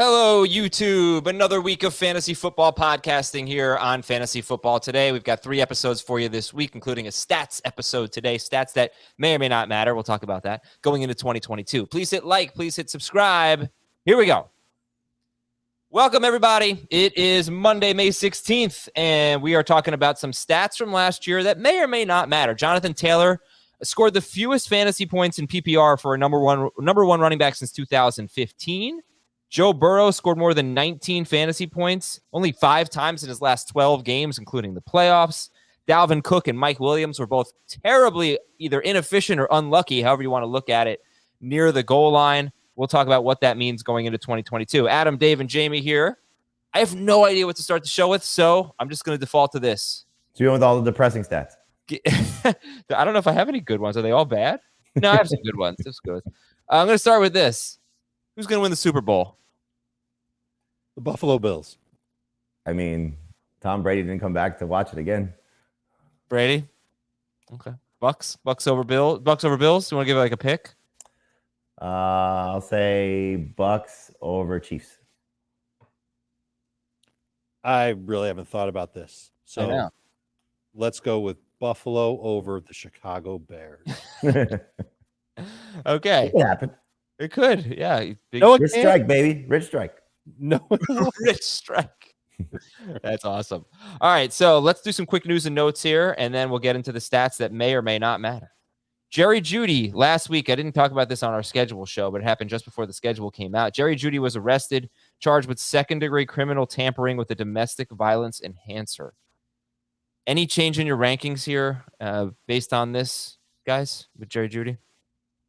Hello, YouTube. Another week of fantasy football podcasting here on Fantasy Football Today. We've got 3 episodes for you this week, including a stats episode today. Stats that may or may not matter. We'll talk about that going into 2022. Please hit like. Please hit subscribe. Here we go. Welcome, everybody. It is Monday, May 16th, and we are talking about some stats from last year that may or may not matter. Jonathan Taylor scored the fewest fantasy points in PPR for a number one running back since 2015. Joe Burrow scored more than 19 fantasy points, only 5 times in his last 12 games, including the playoffs. Dalvin Cook and Mike Williams were both terribly either inefficient or unlucky, however you want to look at it, near the goal line. We'll talk about what that means going into 2022. Adam, Dave, and Jamie here. I have no idea what to start the show with, so I'm just going to default to this. So you went with all the depressing stats. I don't know if I have any good ones. Are they all bad? No, I have some good ones. That's good. I'm going to start with this. Who's going to win the Super Bowl? The Buffalo Bills. I mean, Tom Brady didn't come back to watch it again. Brady? Okay. Bucks over Bills. Do you want to give it like a pick? I'll say Bucks over Chiefs. I really haven't thought about this. So let's go with Buffalo over the Chicago Bears. Okay. It could happen. It could. Yeah. Rich strike, baby. Rich strike. No. Rich strike. That's awesome. All right. So let's do some quick news and notes here, and then we'll get into the stats that may or may not matter. Jerry Judy, last week, I didn't talk about this on our schedule show, but it happened just before the schedule came out. Jerry Judy was arrested, charged with second-degree criminal tampering with a domestic violence enhancer. Any change in your rankings here based on this, guys, with Jerry Judy?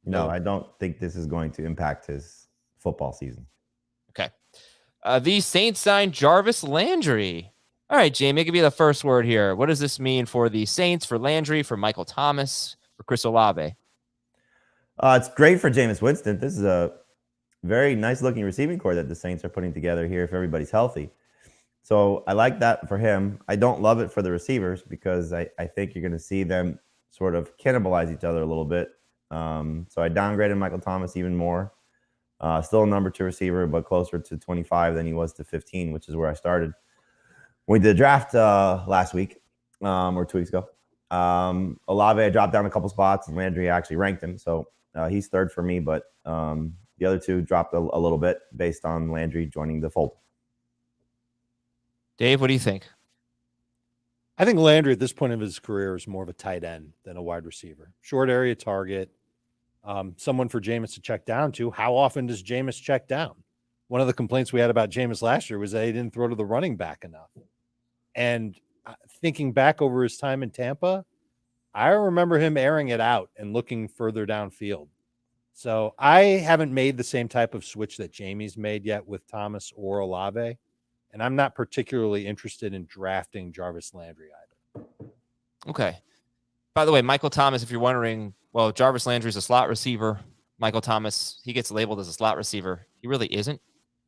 No, I don't think this is going to impact his football season. Okay. The Saints signed Jarvis Landry. All right, Jamie, give me the first word here. What does this mean for the Saints, for Landry, for Michael Thomas, for Chris Olave? It's great for Jameis Winston. This is a very nice-looking receiving core that the Saints are putting together here if everybody's healthy. So I like that for him. I don't love it for the receivers because I think you're going to see them sort of cannibalize each other a little bit. So I downgraded Michael Thomas even more. Still a number 2 receiver, but closer to 25 than he was to 15, which is where I started. When we did the draft last week or 2 weeks ago, Olave I dropped down a couple spots, and Landry actually ranked him. So he's third for me, but the other 2 dropped a little bit based on Landry joining the fold. Dave, what do you think? I think Landry at this point of his career is more of a tight end than a wide receiver. Short area target. Someone for Jameis to check down to. How often does Jameis check down? One of the complaints we had about Jameis last year was that he didn't throw to the running back enough. And thinking back over his time in Tampa, I remember him airing it out and looking further downfield. So I haven't made the same type of switch that Jamie's made yet with Thomas or Olave. And I'm not particularly interested in drafting Jarvis Landry either. Okay. By the way, Michael Thomas, if you're wondering, well, Jarvis Landry's a slot receiver. Michael Thomas, he gets labeled as a slot receiver. He really isn't.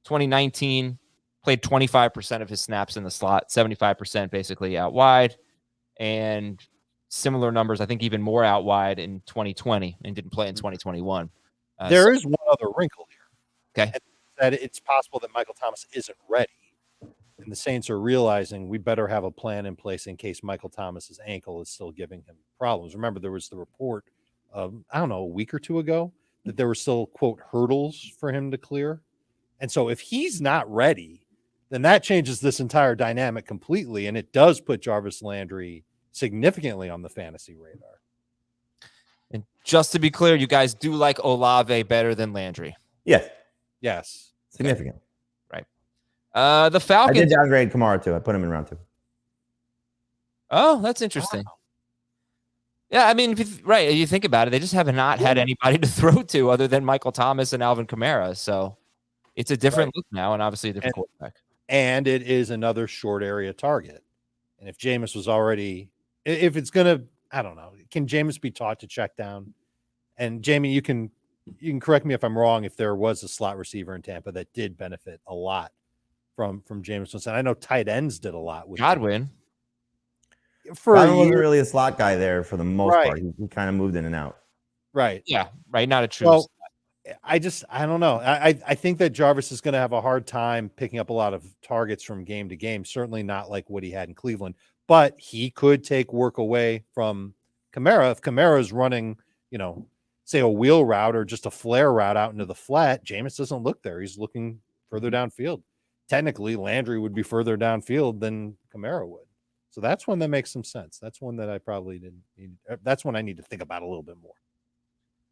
2019, played 25% of his snaps in the slot, 75% basically out wide, and similar numbers, I think even more out wide in 2020, and didn't play in 2021. There is one other wrinkle here. Okay. That it's possible that Michael Thomas isn't ready. And the Saints are realizing we better have a plan in place in case Michael Thomas's ankle is still giving him problems. Remember, there was the report a week or 2 ago that there were still, quote, hurdles for him to clear. And so if he's not ready, then that changes this entire dynamic completely. And it does put Jarvis Landry significantly on the fantasy radar. And just to be clear, you guys do like Olave better than Landry. Yes. Yes. Significant. The Falcons. I did downgrade Kamara too. I put him in round 2. Oh, that's interesting. Wow. Yeah, I mean, if you think about it, they just have not had anybody to throw to other than Michael Thomas and Alvin Kamara. So it's a different look now, and obviously a different quarterback. And it is another short area target. And if Jameis was already, if it's going to, I don't know, can Jameis be taught to check down? And Jamie, you can correct me if I'm wrong. If there was a slot receiver in Tampa that did benefit a lot from Jameis Winston. I know tight ends did a lot with Godwin. Godwin wasn't really a slot guy there for the most part. He kind of moved in and out. Right. Yeah. Right. Not a true. I don't know. I think that Jarvis is going to have a hard time picking up a lot of targets from game to game. Certainly not like what he had in Cleveland, but he could take work away from Kamara. If Kamara is running, say a wheel route or just a flare route out into the flat, Jameis doesn't look there. He's looking further downfield. Technically, Landry would be further downfield than Kamara would. So that's one that makes some sense. That's one that I probably didn't need. That's one I need to think about a little bit more.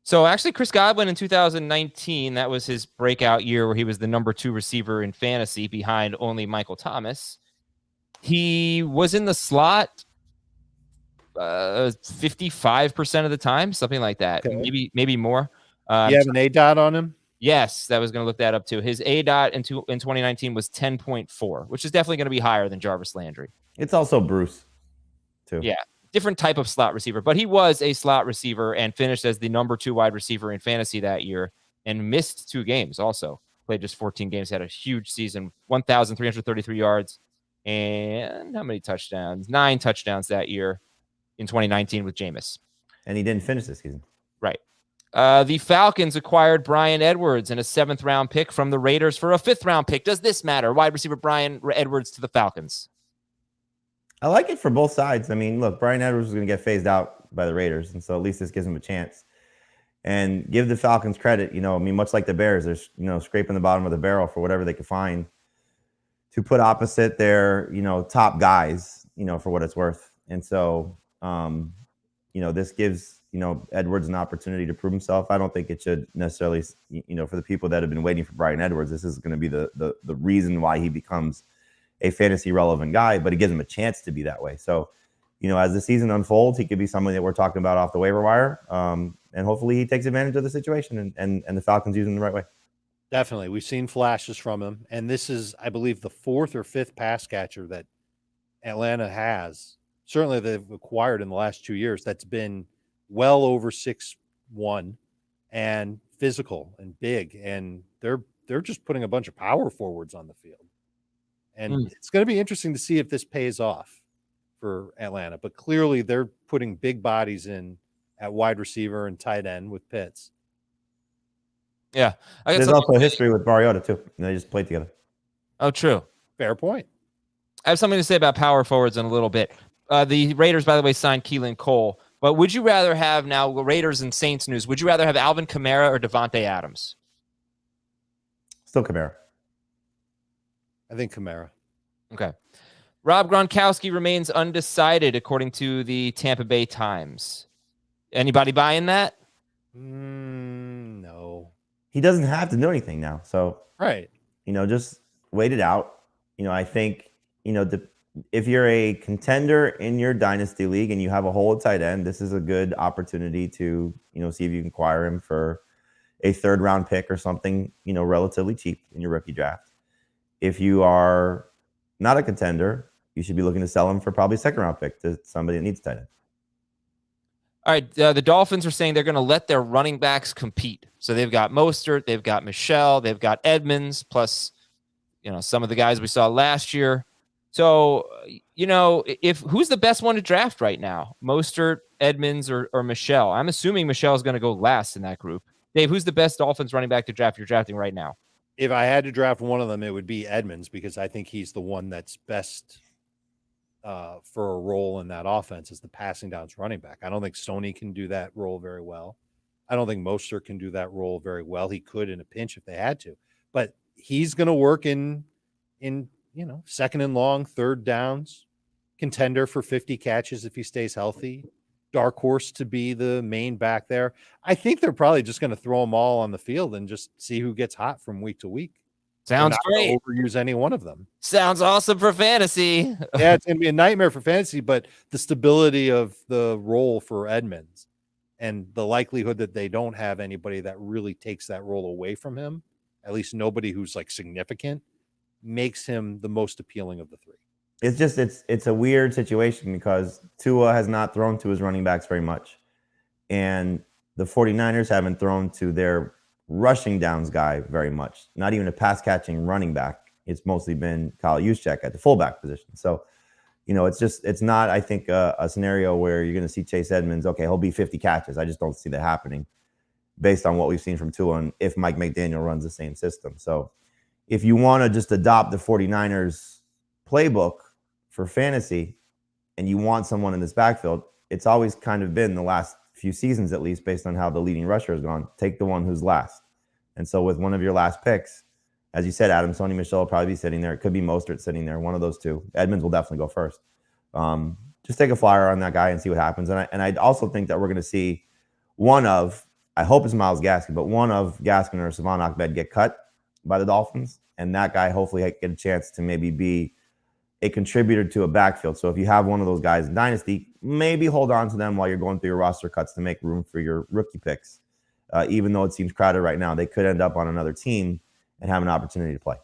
So actually, Chris Godwin in 2019, that was his breakout year where he was the number 2 receiver in fantasy behind only Michael Thomas. He was in the slot 55% of the time, something like that. Okay. Maybe more. You have an A-dot on him? Yes, that was going to look that up too. His A-dot in 2019 was 10.4, which is definitely going to be higher than Jarvis Landry. It's also Bruce, too. Yeah, different type of slot receiver, but he was a slot receiver and finished as the number 2 wide receiver in fantasy that year and missed 2 games also. Played just 14 games, had a huge season, 1,333 yards, and how many touchdowns? 9 touchdowns that year in 2019 with Jameis. And he didn't finish this season. Right. The Falcons acquired Bryan Edwards and a 7th-round pick from the Raiders for a 5th-round pick. Does this matter? Wide receiver Bryan Edwards to the Falcons. I like it for both sides. I mean, look, Bryan Edwards was going to get phased out by the Raiders, and so at least this gives him a chance. And give the Falcons credit, much like the Bears, they're, scraping the bottom of the barrel for whatever they could find to put opposite their, top guys, for what it's worth. And so, this gives, Edwards an opportunity to prove himself. I don't think it should necessarily, for the people that have been waiting for Bryan Edwards, this is going to be the reason why he becomes a fantasy relevant guy, but it gives him a chance to be that way. So, as the season unfolds, he could be somebody that we're talking about off the waiver wire. And hopefully he takes advantage of the situation and the Falcons use him the right way. Definitely. We've seen flashes from him. And this is, I believe, the 4th or 5th pass catcher that Atlanta has. Certainly they've acquired in the last 2 years. That's been well over 6'1" and physical and big. And they're just putting a bunch of power forwards on the field. And it's going to be interesting to see if this pays off for Atlanta. But clearly they're putting big bodies in at wide receiver and tight end with Pitts. Yeah. There's also a history with Mariota, too. They just played together. Oh, true. Fair point. I have something to say about power forwards in a little bit. The Raiders, by the way, signed Keelan Cole. But would you rather have, now Raiders and Saints news, would you rather have Alvin Kamara or Devontae Adams? Still Kamara. I think Kamara. Okay. Rob Gronkowski remains undecided, according to the Tampa Bay Times. Anybody buying that? No. He doesn't have to do anything now. So, right. Just wait it out. I think, if you're a contender in your dynasty league and you have a hole at tight end, this is a good opportunity to, see if you can acquire him for a 3rd-round pick or something, relatively cheap in your rookie draft. If you are not a contender, you should be looking to sell him for probably a 2nd-round pick to somebody that needs tight end. All right, the Dolphins are saying they're going to let their running backs compete. So they've got Mostert, they've got Michelle, they've got Edmonds, plus, some of the guys we saw last year. So, who's the best one to draft right now? Mostert, Edmonds, or Michelle? I'm assuming Michelle is going to go last in that group. Dave, who's the best Dolphins running back to draft you're drafting right now? If I had to draft one of them, it would be Edmonds because I think he's the one that's best for a role in that offense as the passing downs running back. I don't think Stoney can do that role very well. I don't think Mostert can do that role very well. He could in a pinch if they had to, but he's going to work in 2nd and long, 3rd downs, contender for 50 catches if he stays healthy, dark horse to be the main back there. I think they're probably just going to throw them all on the field and just see who gets hot from week to week. Sounds great. Overuse any one of them. Sounds awesome for fantasy. Yeah, it's going to be a nightmare for fantasy, but the stability of the role for Edmonds and the likelihood that they don't have anybody that really takes that role away from him, at least nobody who's like significant, makes him the most appealing of the 3. It's just it's a weird situation because Tua has not thrown to his running backs very much. And the 49ers haven't thrown to their rushing downs guy very much. Not even a pass catching running back. It's mostly been Kyle Juszczyk at the fullback position. So, it's not, I think, a scenario where you're going to see Chase Edmonds. Okay, he'll be 50 catches. I just don't see that happening. based on what we've seen from Tua and if Mike McDaniel runs the same system. So if you want to just adopt the 49ers playbook for fantasy and you want someone in this backfield, it's always kind of been the last few seasons, at least based on how the leading rusher has gone, take the one who's last. And so with one of your last picks, as you said, Adam, Sony Michel will probably be sitting there. It could be Mostert sitting there, one of those two. Edmonds will definitely go first. Just take a flyer on that guy and see what happens. And I also think that we're going to see one of, I hope it's Myles Gaskin, but one of Gaskin or Savon Ahmed get cut by the Dolphins. And that guy hopefully get a chance to maybe be a contributor to a backfield. So if you have one of those guys in Dynasty, maybe hold on to them while you're going through your roster cuts to make room for your rookie picks. Even though it seems crowded right now, they could end up on another team and have an opportunity to play.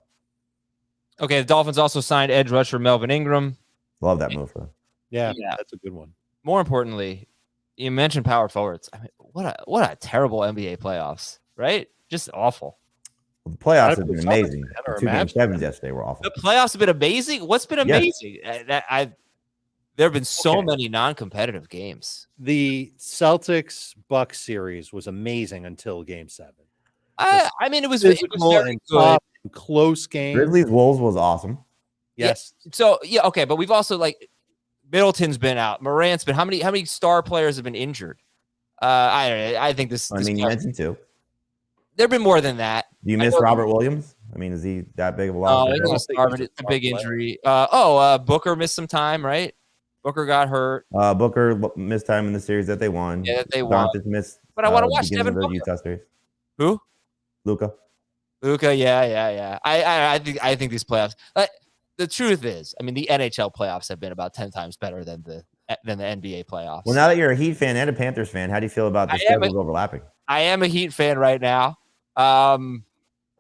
Okay, the Dolphins also signed edge rusher Melvin Ingram. Love that move for them. Yeah, that's a good one. More importantly, you mentioned power forwards. I mean, what a terrible NBA playoffs, right? Just awful. Well, the playoffs have been amazing. The 2 Game 7s yesterday were awful. The playoffs have been amazing. What's been amazing? There have been so many non-competitive games. The Celtics-Bucks series was amazing until Game 7. I mean, it was very and good. Close game. Grizzlies Wolves was awesome. Yes. Yeah, so okay, but we've also Middleton's been out. Morant's been. How many star players have been injured? I think this. I mean, you mentioned 2. There've been more than that. Do you miss Robert Williams? I mean, is he that big of a loss? It's a big injury. Booker missed some time, right? Booker got hurt. Booker missed time in the series that they won. Yeah, that they won. Missed, but I want to watch Devin Booker. Utah series. Who? Luka, yeah. I think these playoffs. The truth is, I mean, the NHL playoffs have been about 10 times better than the NBA playoffs. Well, now that you're a Heat fan and a Panthers fan, how do you feel about the schedules overlapping? I am a Heat fan right now. I mean,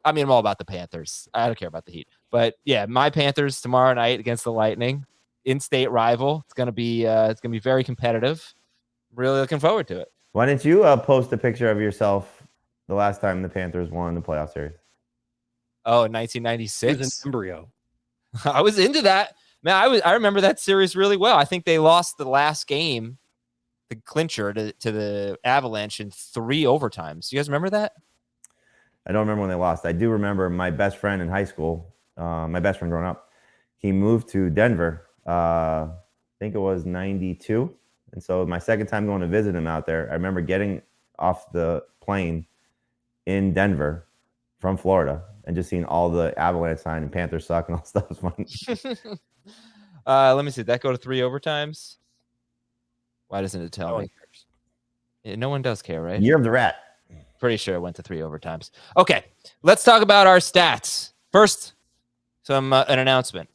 I'm all about the Panthers. I don't care about the Heat. But yeah, my Panthers tomorrow night against the Lightning, in-state rival. It's gonna be very competitive. Really looking forward to it. Why didn't you post a picture of yourself the last time the Panthers won the playoff series? Oh, 1996. It was an embryo. I was into that. Man, I remember that series really well. I think they lost the last game, the clincher to the Avalanche in 3 overtimes. You guys remember that? I don't remember when they lost. I do remember my best friend in high school, my best friend growing up, he moved to Denver. I think it was 92. And so my second time going to visit him out there, I remember getting off the plane in Denver from Florida and just seeing all the Avalanche sign and Panthers suck and all stuff was fun. Let me see. Did that go to 3 overtimes? Why doesn't it tell me? Yeah, no one does care, right? Year of the Rat. Pretty sure it went to 3 overtimes. Okay, let's talk about our stats. First, an announcement.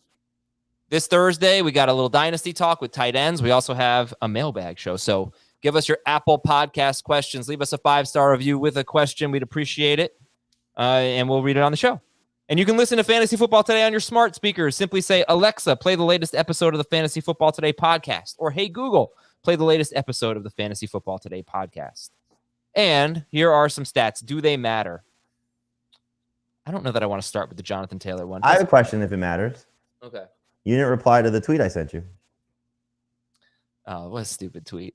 This Thursday, we got a little Dynasty talk with tight ends. We also have a mailbag show. So give us your Apple Podcast questions. Leave us a 5-star review with a question. We'd appreciate it. And we'll read it on the show. And you can listen to Fantasy Football Today on your smart speakers. Simply say, Alexa, play the latest episode of the Fantasy Football Today podcast. Or, hey, Google, play the latest episode of the Fantasy Football Today podcast. And here are some stats. Do they matter? I don't know that I want to start with the Jonathan Taylor one. I have a question if it matters. Okay. You didn't reply to the tweet I sent you. Oh, what a stupid tweet.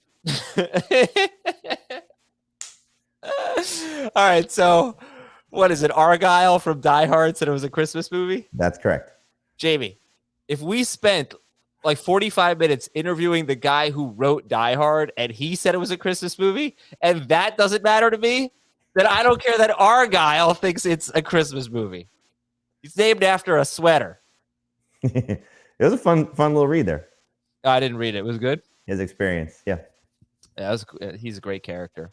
All right, so what is it? Argyle from Die Hard said it was a Christmas movie? That's correct. Jamie, if we spent like 45 minutes interviewing the guy who wrote Die Hard and he said it was a Christmas movie and that doesn't matter to me, then I don't care that Argyle thinks it's a Christmas movie. He's named after a sweater. It was a fun little read there. Oh, I didn't read it. It was good? His experience, yeah. He's a great character.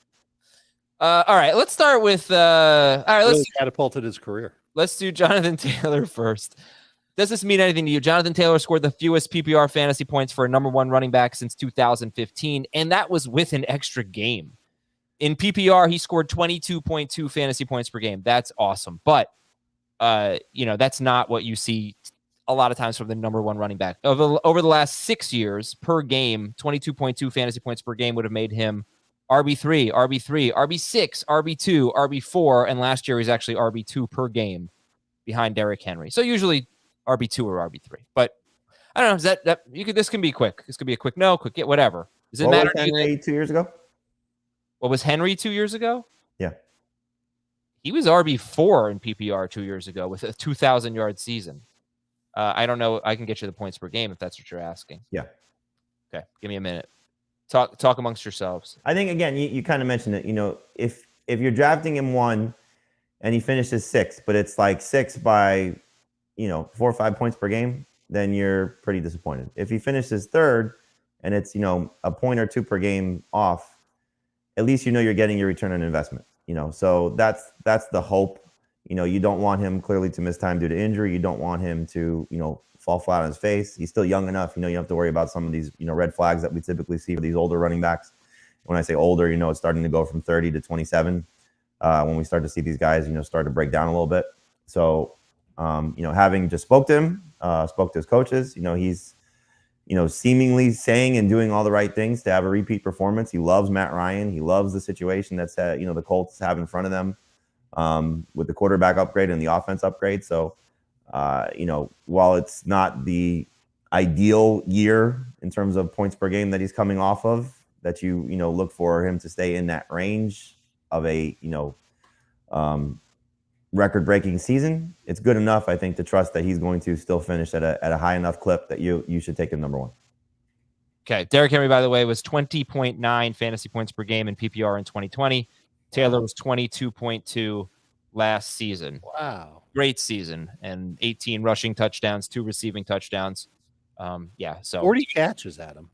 All right, let's start with let's catapulted his career. Let's do Jonathan Taylor first. Does this mean anything to you? Jonathan Taylor scored the fewest PPR fantasy points for a number 1 running back since 2015, and that was with an extra game. In PPR, he scored 22.2 fantasy points per game. That's awesome. But that's not what you see a lot of times from the number 1 running back. Over the last 6 years per game, 22.2 fantasy points per game would have made him RB3, RB6, RB2, RB4, and last year he's actually RB2 per game behind Derrick Henry. So usually RB2 or RB3. But I don't know, is that this can be quick. This could be a quick no, quick get, whatever. Does it matter? What was Henry 2 years ago? What was Henry 2 years ago? Yeah. He was RB4 in PPR 2 years ago with a 2,000-yard season. I don't know. I can get you the points per game if that's what you're asking. Yeah. Okay. Give me a minute. Talk amongst yourselves. I think, again, you kind of mentioned it. If you're drafting him 1 and he finishes 6, but it's like 6 by, 4 or 5 points per game, then you're pretty disappointed. If he finishes 3rd and it's, a point or 2 per game off, at least you're getting your return on investment. So that's the hope. You don't want him clearly to miss time due to injury. You don't want him to, fall flat on his face. He's still young enough. You have to worry about some of these, red flags that we typically see for these older running backs. When I say older, it's starting to go from 30 to 27 when we start to see these guys, start to break down a little bit. So, having just spoke to him, spoke to his coaches, he's, seemingly saying and doing all the right things to have a repeat performance. He loves Matt Ryan. He loves the situation that's, the Colts have in front of them with the quarterback upgrade and the offense upgrade. So, while it's not the ideal year in terms of points per game that he's coming off of, that you look for him to stay in that range of a, record-breaking season, it's good enough, I think, to trust that he's going to still finish at a high enough clip that you should take him number 1. Okay. Derrick Henry, by the way, was 20.9 fantasy points per game in PPR in 2020. Taylor was 22.2 last season. Wow. Great season. And 18 rushing touchdowns, 2 receiving touchdowns. So 40 catches, Adam.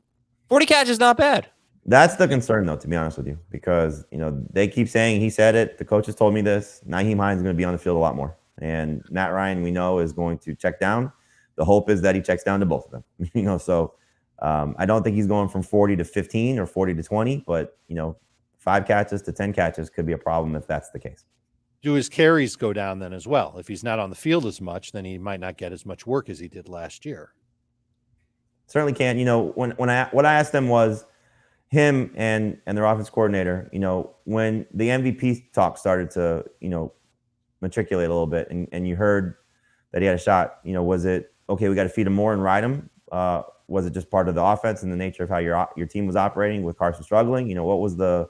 40 catches, not bad. That's the concern, though, to be honest with you, because, they keep saying he said it. The coaches told me this. Nyheim Hines is going to be on the field a lot more. And Matt Ryan, we know, is going to check down. The hope is that he checks down to both of them. So I don't think he's going from 40 to 15 or 40 to 20, but, 5 catches to 10 catches could be a problem if that's the case. Do his carries go down then as well? If he's not on the field as much, then he might not get as much work as he did last year. Certainly can. What I asked them was, him and their offense coordinator, when the MVP talk started to, matriculate a little bit and you heard that he had a shot, was it, okay, we got to feed him more and ride him? Was it just part of the offense and the nature of how your team was operating with Carson struggling? What was the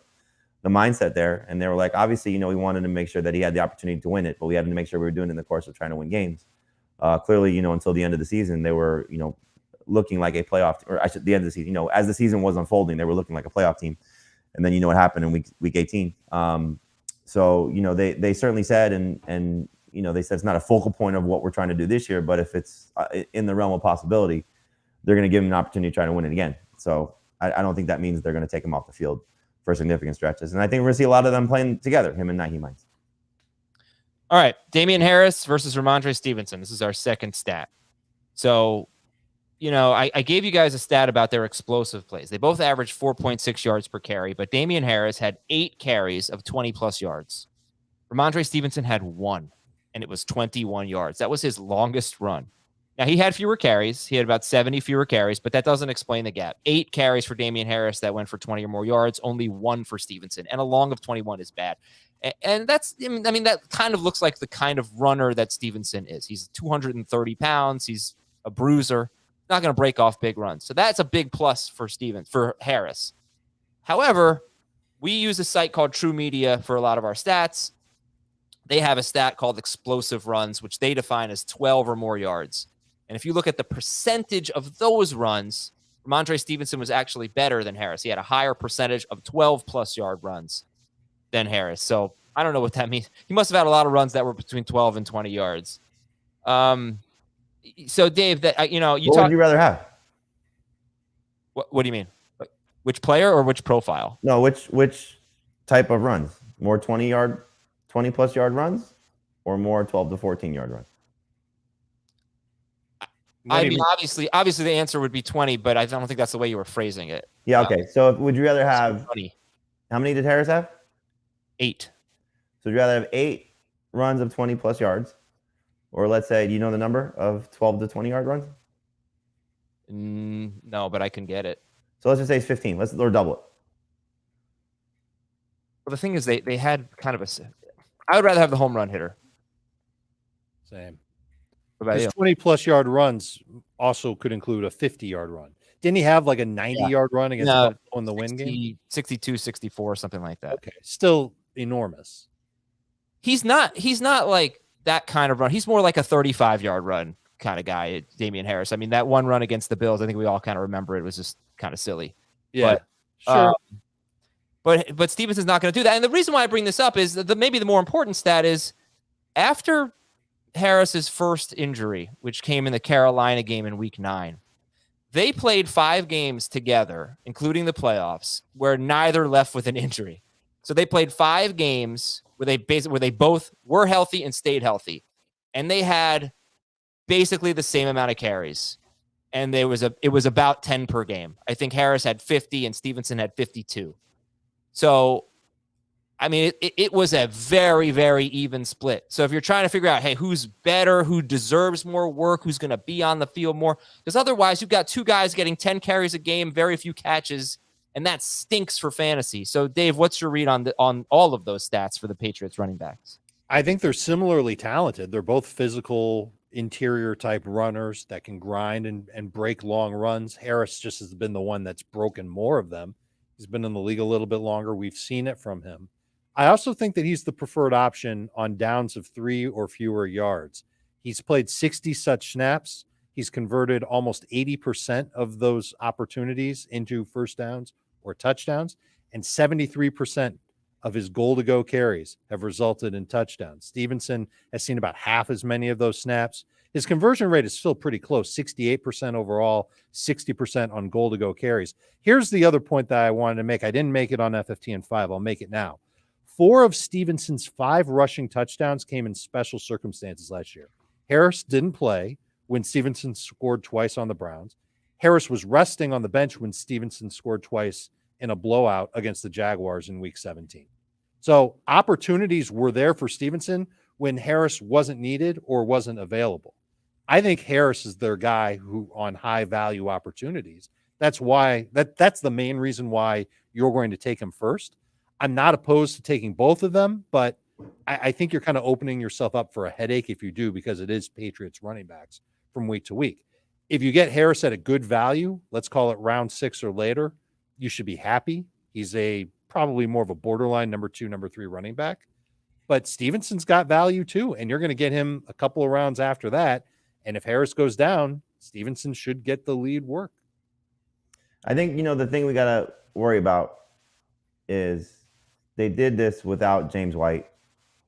mindset there? And they were like, obviously, we wanted to make sure that he had the opportunity to win it, but we had to make sure we were doing it in the course of trying to win games. Clearly, until the end of the season, they were, looking like a playoff, or the end of the season, as the season was unfolding, they were looking like a playoff team. And then what happened in week 18. So, they certainly said, and they said it's not a focal point of what we're trying to do this year, but if it's in the realm of possibility, they're going to give him an opportunity to try to win it again. So I don't think that means they're going to take him off the field for significant stretches. And I think we're going to see a lot of them playing together, him and Nyheim Hines. All right. Damian Harris versus Ramondre Stevenson. This is our second stat. So, I gave you guys a stat about their explosive plays. They both averaged 4.6 yards per carry, but Damian Harris had 8 carries of 20-plus yards. Ramondre Stevenson had 1, and it was 21 yards. That was his longest run. Now, he had fewer carries. He had about 70 fewer carries, but that doesn't explain the gap. 8 carries for Damian Harris that went for 20 or more yards, only 1 for Stevenson, and a long of 21 is bad. And that's, that kind of looks like the kind of runner that Stevenson is. He's 230 pounds. He's a bruiser. Not going to break off big runs. So that's a big plus for Harris. However, we use a site called True Media for a lot of our stats. They have a stat called explosive runs, which they define as 12 or more yards. And if you look at the percentage of those runs, Ramondre Stevenson was actually better than Harris. He had a higher percentage of 12-plus yard runs than Harris. So I don't know what that means. He must have had a lot of runs that were between 12 and 20 yards. So Dave, that what would you rather have? What do you mean? Which player or which profile? No, which type of runs? More 20-plus yard runs, or more 12 to 14-yard runs? Obviously the answer would be 20, but I don't think that's the way you were phrasing it. Yeah. Okay. So would you rather have 20? How many did Harris have? 8. So would you rather have 8 runs of 20-plus yards? Or let's say, do you know the number of 12 to 20-yard runs? No, but I can get it. So let's just say it's 15. Or double it. Well, the thing is, they had kind of I would rather have the home run hitter. Same. What about His you? 20-plus yard runs also could include a 50-yard run. Didn't he have like a 90-yard run against Buffalo in the win game? 62, 64, something like that. Okay. Still enormous. he's not like that kind of run. He's more like a 35-yard run kind of guy, Damian Harris. I mean, that one run against the Bills, I think we all kind of remember it was just kind of silly. Yeah, but, sure. But Stevenson's not going to do that. And the reason why I bring this up is that maybe the more important stat is after Harris's first injury, which came in the Carolina game in week 9, they played 5 games together, including the playoffs, where neither left with an injury. So they played 5 games where they both were healthy and stayed healthy. And they had basically the same amount of carries. And it was about 10 per game. I think Harris had 50 and Stevenson had 52. So, I mean, it was a very, very even split. So if you're trying to figure out, hey, who's better, who deserves more work, who's going to be on the field more, because otherwise you've got 2 guys getting 10 carries a game, very few catches, and that stinks for fantasy. So, Dave, what's your read on all of those stats for the Patriots running backs? I think they're similarly talented. They're both physical interior type runners that can grind and break long runs. Harris just has been the one that's broken more of them. He's been in the league a little bit longer. We've seen it from him. I also think that he's the preferred option on downs of 3 or fewer yards. He's played 60 such snaps. He's converted almost 80% of those opportunities into first downs or touchdowns, and 73% of his goal-to-go carries have resulted in touchdowns. Stevenson has seen about half as many of those snaps. His conversion rate is still pretty close, 68% overall, 60% on goal-to-go carries. Here's the other point that I wanted to make. I didn't make it on FFT and 5. I'll make it now. 4 of Stevenson's 5 rushing touchdowns came in special circumstances last year. Harris didn't play when Stevenson scored twice on the Browns. Harris was resting on the bench when Stevenson scored twice in a blowout against the Jaguars in week 17. So opportunities were there for Stevenson when Harris wasn't needed or wasn't available. I think Harris is their guy who on high value opportunities. That's why that's the main reason why you're going to take him first. I'm not opposed to taking both of them, but I think you're kind of opening yourself up for a headache if you do, because it is Patriots running backs from week to week. If you get Harris at a good value, let's call it round 6 or later, you should be happy. He's probably more of a borderline number 2, number 3 running back. But Stevenson's got value too, and you're going to get him a couple of rounds after that. And if Harris goes down, Stevenson should get the lead work. I think, the thing we got to worry about is they did this without James White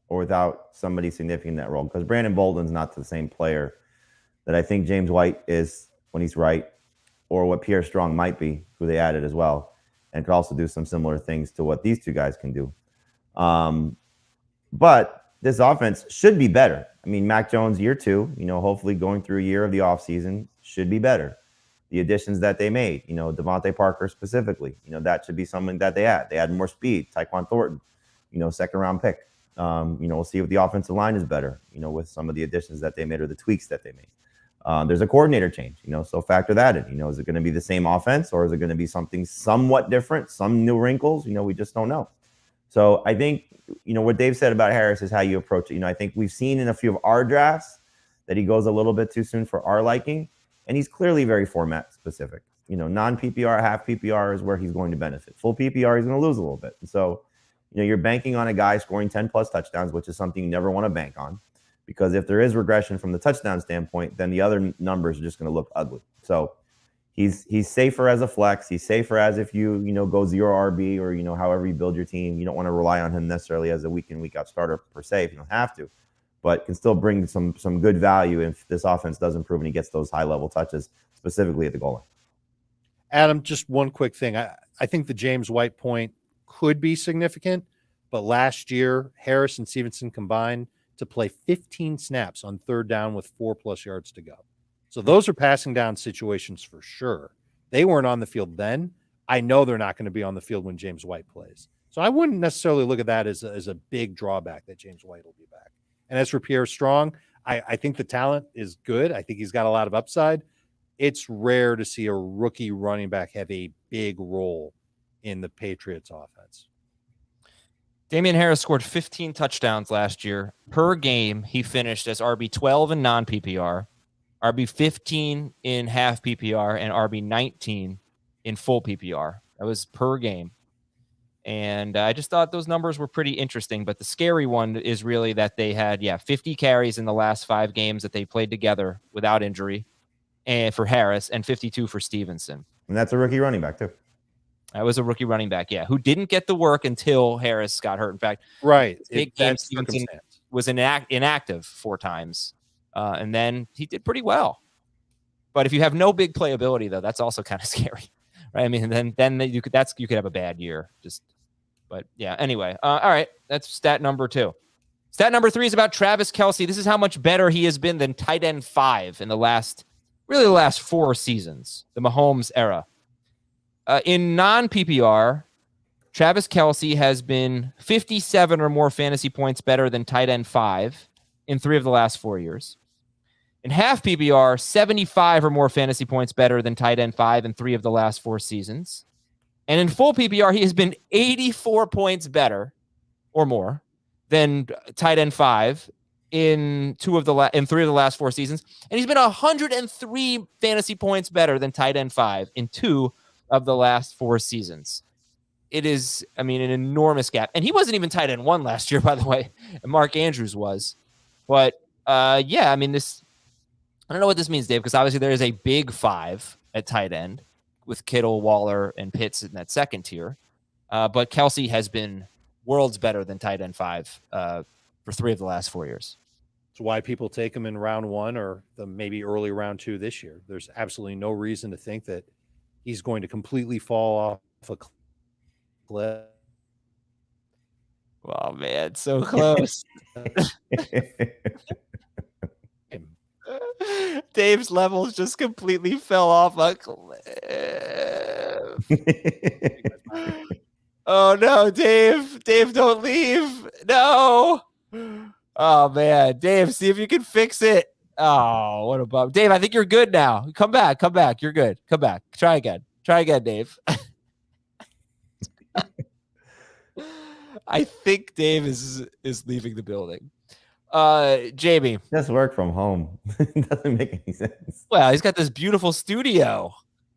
or without somebody significant in that role, because Brandon Bolden's not the same player that I think James White is when he's right, or what Pierre Strong might be, who they added as well, and could also do some similar things to what these 2 guys can do. But this offense should be better. I mean, Mac Jones year 2, hopefully going through a year of the offseason should be better. The additions that they made, Devontae Parker specifically, that should be something that they add. They add more speed. Tyquan Thornton, second-round pick. We'll see if the offensive line is better, with some of the additions that they made or the tweaks that they made. There's a coordinator change, so factor that in. Is it going to be the same offense, or is it going to be something somewhat different, some new wrinkles? We just don't know. So I think, what Dave said about Harris is how you approach it. I think we've seen in a few of our drafts that he goes a little bit too soon for our liking, and he's clearly very format specific. Non-PPR, half PPR is where he's going to benefit. Full PPR, he's going to lose a little bit. And so, you're banking on a guy scoring 10-plus touchdowns, which is something you never want to bank on. Because if there is regression from the touchdown standpoint, then the other numbers are just going to look ugly. So he's safer as a flex. He's safer as if you go 0 RB or, however you build your team. You don't want to rely on him necessarily as a week in, week out starter per se if you don't have to. But can still bring some good value if this offense does improve and he gets those high-level touches, specifically at the goal line. Adam, just one quick thing. I think the James White point could be significant, but last year, Harris and Stevenson combined to play 15 snaps on 3rd down with 4+ yards to go. So those are passing down situations for sure. They weren't on the field then. I know they're not going to be on the field when James White plays. So I wouldn't necessarily look at that as a big drawback that James White will be back. And as for Pierre Strong, I think the talent is good. I think he's got a lot of upside. It's rare to see a rookie running back have a big role in the Patriots offense. Damian Harris scored 15 touchdowns last year. Per game, he finished as RB12 in non-PPR, RB15 in half PPR, and RB19 in full PPR. That was per game. And I just thought those numbers were pretty interesting. But the scary one is really that they had, 50 carries in the last 5 games that they played together without injury, and for Harris, and 52 for Stevenson. And that's a rookie running back, too. That was a rookie running back, who didn't get the work until Harris got hurt. In fact, right. Big game Stevenson was inactive 4 times, and then he did pretty well. But if you have no big playability, though, that's also kind of scary, right? I mean, then you could have a bad year. But yeah. Anyway, all right, that's stat number 2. Stat number 3 is about Travis Kelce. This is how much better he has been than tight end 5 in the last 4 seasons, the Mahomes era. In non-PPR, Travis Kelce has been 57 or more fantasy points better than tight end 5 in 3 of the last 4 years. In half PPR, 75 or more fantasy points better than tight end 5 in 3 of the last 4 seasons. And in full PPR, he has been 84 points better or more than tight end 5 in 3 of the last 4 seasons. And he's been 103 fantasy points better than tight end 5 in 2 of the last 4 seasons. It is, an enormous gap. And he wasn't even tight end 1 last year, by the way. And Mark Andrews was. But, this, I don't know what this means, Dave, because obviously there is a big 5 at tight end with Kittle, Waller, and Pitts in that second tier. But Kelce has been worlds better than tight end 5 for 3 of the last 4 years. It's why people take him in round 1 or maybe early round 2 this year. There's absolutely no reason to think that he's going to completely fall off a cliff. Oh, man, so close. Dave's levels just completely fell off a cliff. Oh, no, Dave. Dave, don't leave. No. Oh, man. Dave, see if you can fix it. Oh, what a bum. Dave, I think you're good now. Come back. You're good. Come back. Try again, Dave. I think Dave is leaving the building. Jamie. Just work from home. It doesn't make any sense. Well, he's got this beautiful studio.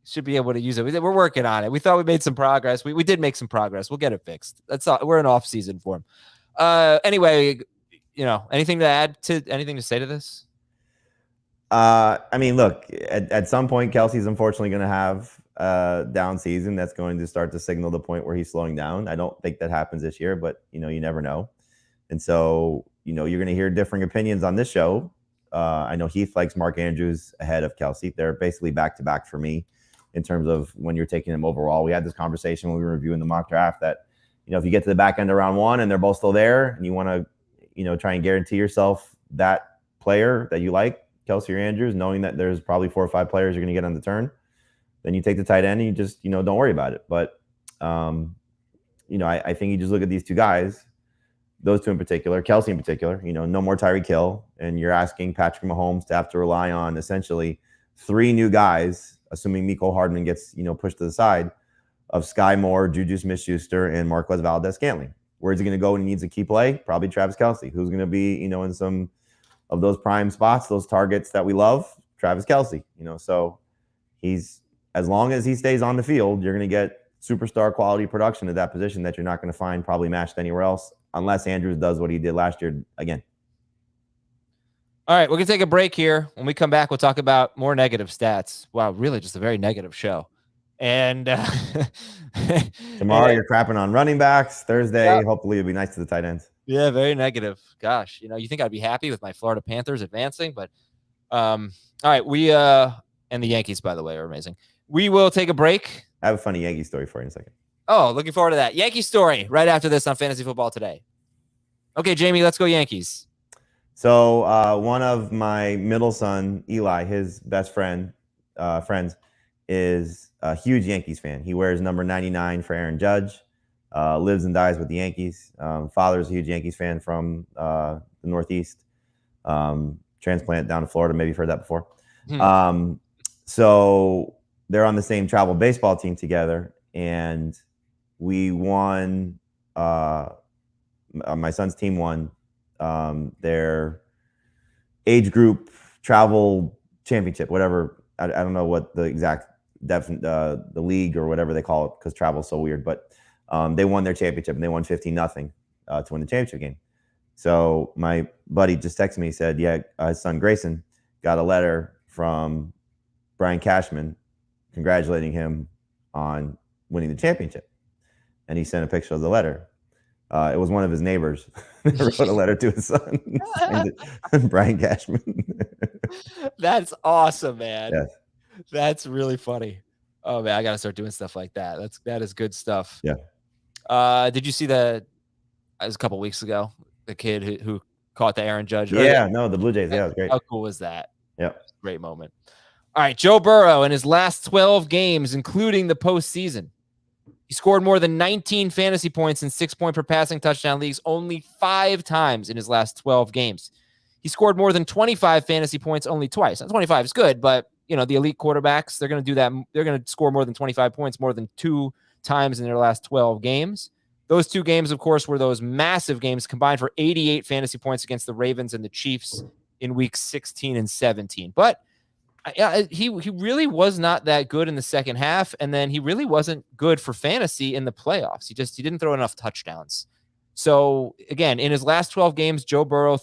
Should be able to use it. We're working on it. We thought we made some progress. We did make some progress. We'll get it fixed. That's all. We're in off season for him. Anyway, anything to say to this? Look, at some point, Kelce's unfortunately going to have a down season. That's going to start to signal the point where he's slowing down. I don't think that happens this year, but you never know. And so, you're going to hear differing opinions on this show. I know Heath likes Mark Andrews ahead of Kelce. They're basically back to back for me in terms of when you're taking them overall. We had this conversation when we were reviewing the mock draft that, if you get to the back end of round 1 and they're both still there and you want to, try and guarantee yourself that player that you like, Kelce or Andrews, knowing that there's probably 4 or 5 players you're going to get on the turn, then you take the tight end and you just, don't worry about it. But, I think you just look at these 2 guys, those 2 in particular, Kelce in particular, no more Tyreek Hill, and you're asking Patrick Mahomes to have to rely on essentially 3 new guys, assuming Mecole Hardman gets, pushed to the side, of Sky Moore, Juju Smith-Schuster, and Marquez Valdez-Scantling. Where's he going to go when he needs a key play? Probably Travis Kelce. Who's going to be, in some of those prime spots, those targets that we love? Travis Kelce. So he's, as long as he stays on the field, you're going to get superstar quality production at that position that you're not going to find probably matched anywhere else, unless Andrews does what he did last year again. All right, we're going to take a break here. When we come back, we'll talk about more negative stats. Wow, really just a very negative show. And tomorrow you're crapping on running backs. Thursday, hopefully it'll be nice to the tight ends. Yeah, very negative. Gosh, you think I'd be happy with my Florida Panthers advancing, but all right, we and the Yankees, by the way, are amazing. We will take a break. I have a funny Yankee story for you in a second. Oh, looking forward to that. Yankee story right after this on Fantasy Football Today. Okay, Jamie, let's go Yankees. So one of my middle son, Eli, his best friends, is a huge Yankees fan. He wears number 99 for Aaron Judge, lives and dies with the Yankees. Father's a huge Yankees fan from the Northeast. Transplant down to Florida. Maybe you've heard that before. So they're on the same travel baseball team together. And we won, my son's team won their age group travel championship, whatever. I don't know what the exact the league or whatever they call it, because travel is so weird. But They won their championship and they won 15-0 to win the championship game. So my buddy just texted me, he said, yeah, his son Grayson got a letter from Brian Cashman congratulating him on winning the championship. And he sent a picture of the letter. It was one of his neighbors that wrote a letter to his son, Brian Cashman. That's awesome, man. Yes. That's really funny. Oh man, I gotta start doing stuff like that. That is good stuff. Yeah. Did you see it was a couple weeks ago, the kid who caught the Aaron Judge? Yeah, the Blue Jays. Yeah, it was great. How cool was that? Yeah. Great moment. All right, Joe Burrow in his last 12 games, including the postseason, he scored more than 19 fantasy points in 6-point per passing touchdown leagues only 5 times in his last 12 games. He scored more than 25 fantasy points only twice. Now, 25 is good, but the elite quarterbacks, they're going to do that. They're going to score more than 25 points more than 2 times in their last 12 games. Those 2 games, of course, were those massive games combined for 88 fantasy points against the Ravens and the Chiefs in weeks 16 and 17. But he really was not that good in the second half, and then he really wasn't good for fantasy in the playoffs. He didn't throw enough touchdowns. So again, in his last 12 games, Joe Burrow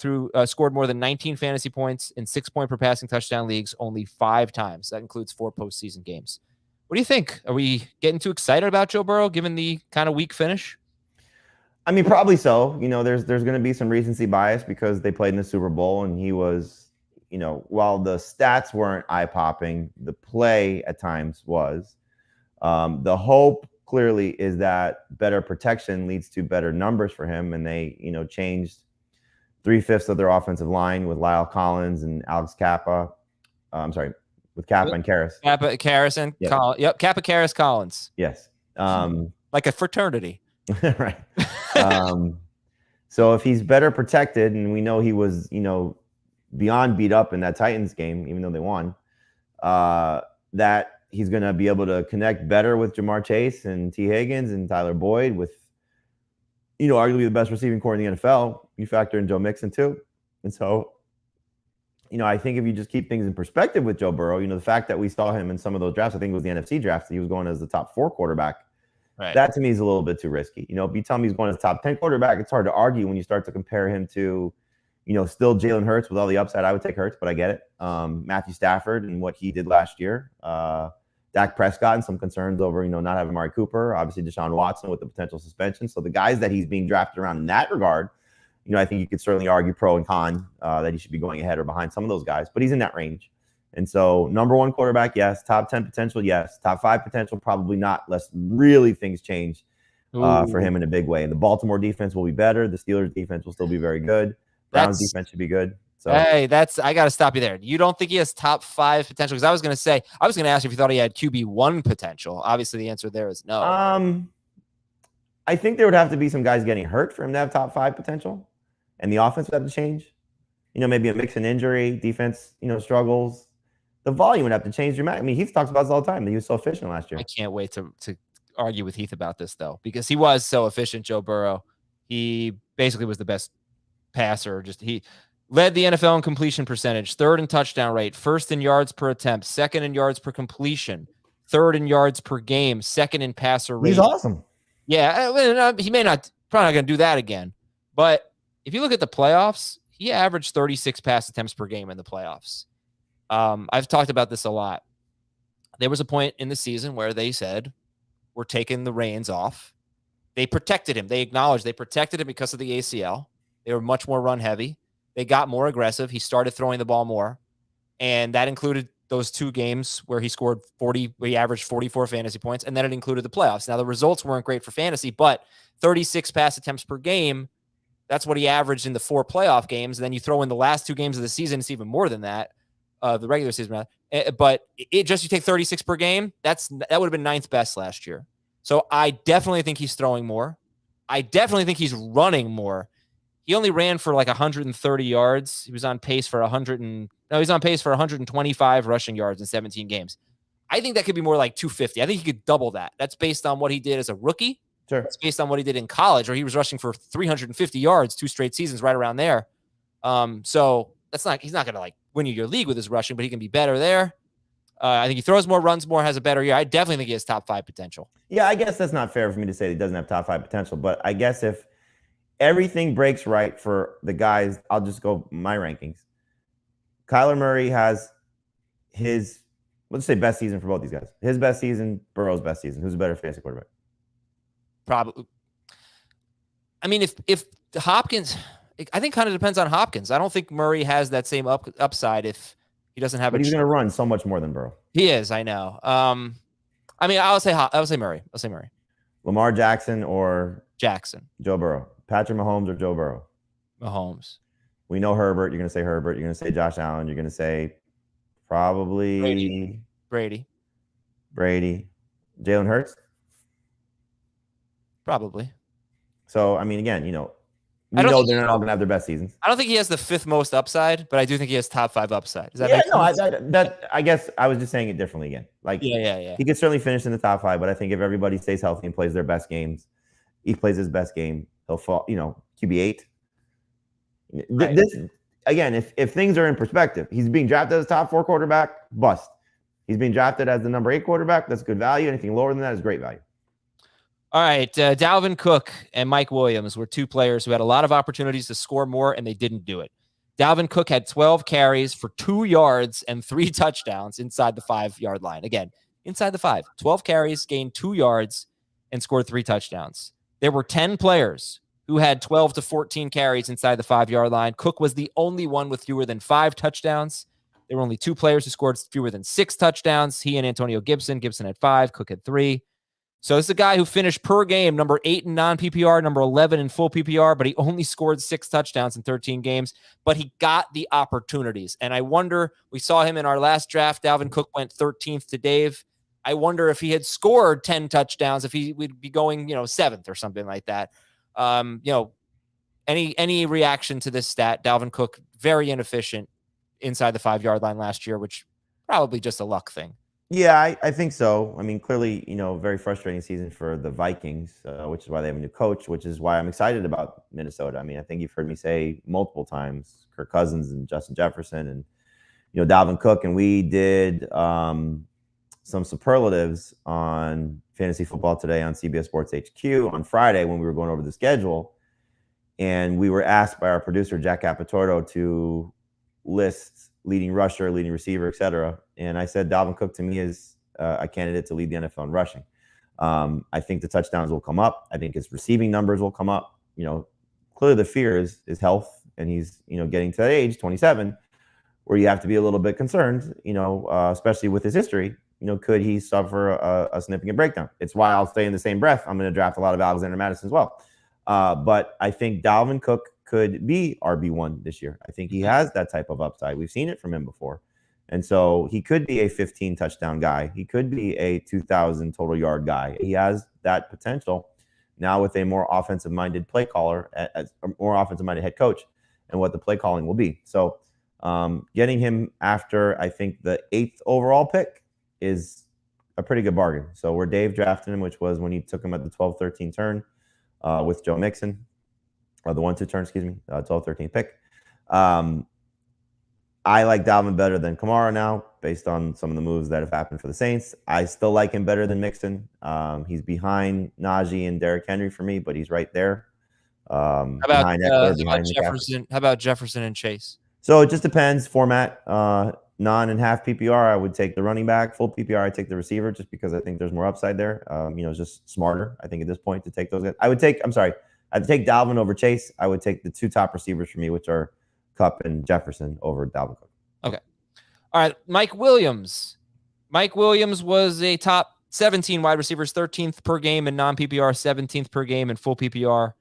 scored more than 19 fantasy points in 6-point per passing touchdown leagues only 5 times. That includes 4 postseason games. What do you think? Are we getting too excited about Joe Burrow given the kind of weak finish? I mean, probably so. There's going to be some recency bias because they played in the Super Bowl and he was, while the stats weren't eye-popping, the play at times was. The hope clearly is that better protection leads to better numbers for him, and they, changed 3/5 of their offensive line with Lyle Collins and Alex Kappa. With Kappa and Karras. Kappa, Karras, and Collins. Yep, Kappa, Karras, Collins. Yes. Like a fraternity. Right. So if he's better protected, and we know he was, beyond beat up in that Titans game, even though they won, that he's going to be able to connect better with Jamar Chase and T. Higgins and Tyler Boyd with, arguably the best receiving core in the NFL. You factor in Joe Mixon too. And so, I think if you just keep things in perspective with Joe Burrow, the fact that we saw him in some of those drafts, I think it was the NFC drafts, that he was going as the top 4 quarterback. Right. That to me is a little bit too risky. If you tell me he's going as the top 10 quarterback, it's hard to argue when you start to compare him to, still Jalen Hurts with all the upside. I would take Hurts, but I get it. Matthew Stafford and what he did last year. Dak Prescott and some concerns over, not having Amari Cooper. Obviously, Deshaun Watson with the potential suspension. So the guys that he's being drafted around in that regard, I think you could certainly argue pro and con that he should be going ahead or behind some of those guys. But he's in that range. And so number 1 quarterback, yes. Top 10 potential, yes. Top 5 potential, probably not, unless really things change for him in a big way. And the Baltimore defense will be better. The Steelers defense will still be very good. Browns defense should be good. So hey, I got to stop you there. You don't think he has top 5 potential? Because I was going to ask you if you thought he had QB1 potential. Obviously, the answer there is no. I think there would have to be some guys getting hurt for him to have top 5 potential, and the offense would have to change. Maybe a mix and injury, defense, struggles. The volume would have to change dramatically. I mean, Heath talks about this all the time, that he was so efficient last year. I can't wait to argue with Heath about this, though, because he was so efficient, Joe Burrow. He basically was the best passer. He led the NFL in completion percentage, 3rd in touchdown rate, 1st in yards per attempt, 2nd in yards per completion, 3rd in yards per game, 2nd in passer rate. He's awesome. Yeah, he probably not going to do that again. But if you look at the playoffs, he averaged 36 pass attempts per game in the playoffs. I've talked about this a lot. There was a point in the season where they said, we're taking the reins off. They protected him. They acknowledged they protected him because of the ACL. They were much more run heavy. They got more aggressive. He started throwing the ball more. And that included those 2 games where he averaged 44 fantasy points. And then it included the playoffs. Now the results weren't great for fantasy, but 36 pass attempts per game, that's what he averaged in the 4 playoff games. And then you throw in the last 2 games of the season, it's even more than that. The regular season, but you take 36 per game. That would have been 9th best last year. So I definitely think he's throwing more. I definitely think he's running more. He only ran for like 130 yards. He was on pace for 125 rushing yards in 17 games. I think that could be more like 250. I think he could double that. That's based on what he did as a rookie. Sure. It's based on what he did in college, where he was rushing for 350 yards 2 straight seasons, right around there. So he's not going to like win you your league with his rushing, but he can be better there. I think he throws more, runs more, has a better year. I definitely think he has top 5 potential. Yeah, I guess that's not fair for me to say he doesn't have top 5 potential, but I guess if everything breaks right for the guys, I'll just go my rankings. Kyler Murray has his, let's say, best season for both these guys. His best season, Burrow's best season. Who's a better fantasy quarterback? Probably. I mean, if Hopkins, I think kind of depends on Hopkins. I don't think Murray has that same upside if he doesn't have. But he's going to run so much more than Burrow. He is. I know. I mean, I'll say Murray. I'll say Murray. Lamar Jackson or Jackson. Joe Burrow. Patrick Mahomes or Joe Burrow. Mahomes. We know Herbert. You're going to say Herbert. You're going to say Josh Allen. You're going to say probably Brady. Jalen Hurts. Probably. So, I mean, again, we know they're not all going to have their best seasons. I don't think he has the 5th most upside, but I do think he has top 5 upside. Does that make sense? I guess I was just saying it differently again. Like, yeah. He could certainly finish in the top 5, but I think if everybody stays healthy and plays their best games, he plays his best game, he'll fall, QB 8. Right. This, again, if things are in perspective, he's being drafted as a top 4 quarterback, bust. He's being drafted as the number 8 quarterback, that's good value. Anything lower than that is great value. All right, Dalvin Cook and Mike Williams were 2 players who had a lot of opportunities to score more, and they didn't do it. Dalvin Cook had 12 carries for 2 yards and 3 touchdowns inside the 5-yard line. Again, inside the 5. 12 carries, gained 2 yards, and scored 3 touchdowns. There were 10 players who had 12 to 14 carries inside the 5-yard line. Cook was the only one with fewer than 5 touchdowns. There were only 2 players who scored fewer than 6 touchdowns. He and Antonio Gibson. Gibson had 5. Cook had 3. So this is a guy who finished per game number 8 in non-PPR, number 11 in full PPR, but he only scored 6 touchdowns in 13 games, but he got the opportunities. And I wonder, we saw him in our last draft. Dalvin Cook went 13th to Dave. I wonder if he had scored 10 touchdowns, if he would be going, 7th or something like that. Any reaction to this stat? Dalvin Cook, very inefficient inside the 5-yard line last year, which probably just a luck thing. Yeah, I think so. I mean, clearly, very frustrating season for the Vikings, which is why they have a new coach, which is why I'm excited about Minnesota. I mean, I think you've heard me say multiple times, Kirk Cousins and Justin Jefferson and, Dalvin Cook. And we did some superlatives on Fantasy Football Today on CBS Sports HQ on Friday when we were going over the schedule. And we were asked by our producer, Jack Capitorto, to list leading rusher, leading receiver, et cetera. And I said Dalvin Cook to me is a candidate to lead the NFL in rushing. I think the touchdowns will come up. I think his receiving numbers will come up. Clearly the fear is health, and he's, getting to that age, 27, where you have to be a little bit concerned, especially with his history. Could he suffer a significant breakdown? It's why I'll stay in the same breath. I'm going to draft a lot of Alexander Madison as well. But I think Dalvin Cook could be RB1 this year. I think he has that type of upside. We've seen it from him before. And so he could be a 15 touchdown guy. He could be a 2,000 total yard guy. He has that potential now with a more offensive minded play caller, a more offensive minded head coach, and what the play calling will be. So getting him after, I think, the 8th overall pick is a pretty good bargain. So where Dave drafted him, which was when he took him at the 12-13 turn with Joe Mixon, or the 1-2 turn, 12-13 pick. I like Dalvin better than Kamara now, based on some of the moves that have happened for the Saints. I still like him better than Mixon. He's behind Najee and Derrick Henry for me, but he's right there. How about Jefferson and Chase? So it just depends. Format, non and half PPR, I would take the running back. Full PPR, I take the receiver, just because I think there's more upside there. It's just smarter, I think, at this point to take those guys. I'd take Dalvin over Chase. I would take the 2 top receivers for me, which are Kupp and Jefferson, over Dalvin Cook. Okay. All right. Mike Williams. Mike Williams was a top 17 wide receivers, 13th per game in non-PPR, 17th per game in full PPR.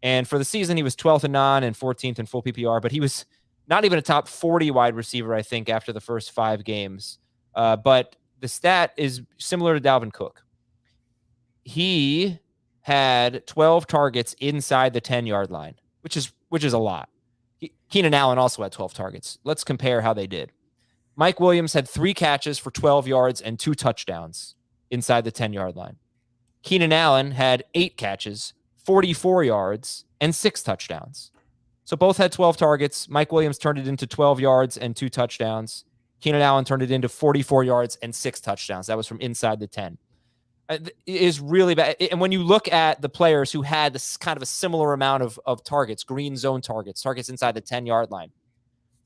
And for the season, he was 12th in non and 14th in full PPR, but he was not even a top 40 wide receiver, I think, after the first 5 games. But the stat is similar to Dalvin Cook. He had 12 targets inside the 10-yard line, which is a lot. Keenan Allen also had 12 targets. Let's compare how they did. Mike Williams had 3 catches for 12 yards and 2 touchdowns inside the 10-yard line. Keenan Allen had 8 catches, 44 yards, and 6 touchdowns. So both had 12 targets. Mike Williams turned it into 12 yards and 2 touchdowns. Keenan Allen turned it into 44 yards and 6 touchdowns. That was from inside the 10. It is really bad. And when you look at the players who had this kind of a similar amount of targets, green zone targets inside the 10-yard line,